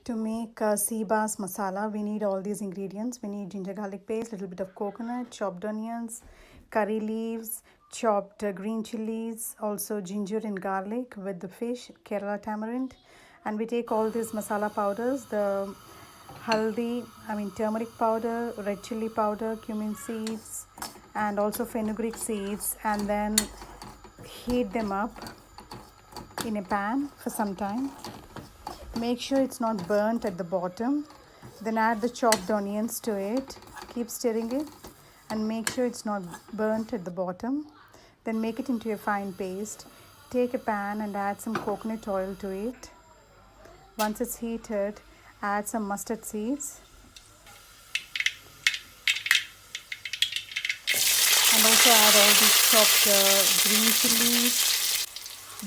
To make Seabass masala, we need all these ingredients. We need ginger garlic paste, little bit of coconut, chopped onions, curry leaves, chopped green chilies, also ginger and garlic with the fish, Kerala tamarind. And we take all these masala powders, the turmeric powder, red chili powder, cumin seeds, and also fenugreek seeds, and then heat them up in a pan for some time. Make sure it's not burnt at the bottom. Then add the chopped onions to it. Keep stirring it and make sure it's not burnt at the bottom. Then make it into a fine paste. Take a pan and add some coconut oil to it. Once it's heated, add some mustard seeds. And also add all these chopped green chilies,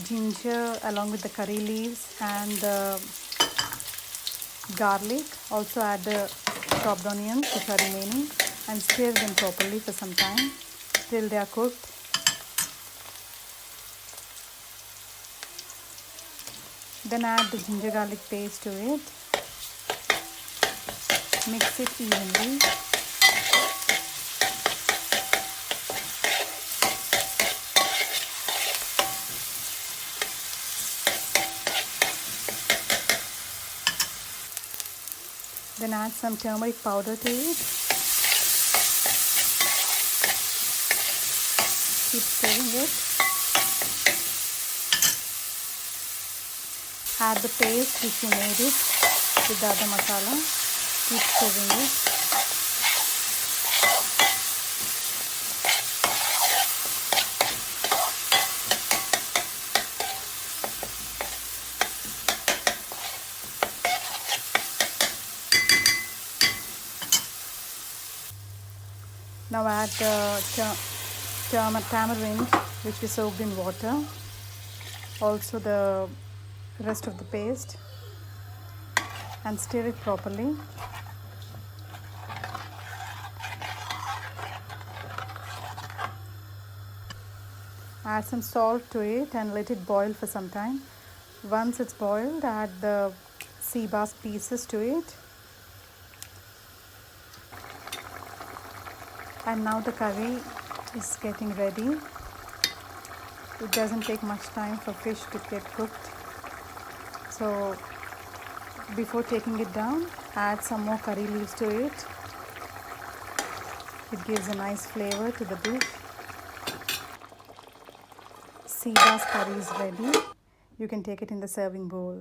ginger along with the curry leaves and the garlic. Also add the chopped onions which are remaining and stir them properly for some time till they are cooked. Then add the ginger garlic paste to it. Mix it evenly. Then add some turmeric powder to it. Keep stirring it. Add the paste which you made it with the other masala. Keep stirring it. Now add the tamarind which we soaked in water. Also the rest of the paste and stir it properly. Add some salt to it and let it boil for some time. Once it's boiled, add the sea bass pieces to it. And now the curry is getting ready. It doesn't take much time for fish to get cooked. So before taking it down, add some more curry leaves to it. It gives a nice flavor to the dish. Sea bass curry is ready. You can take it in the serving bowl.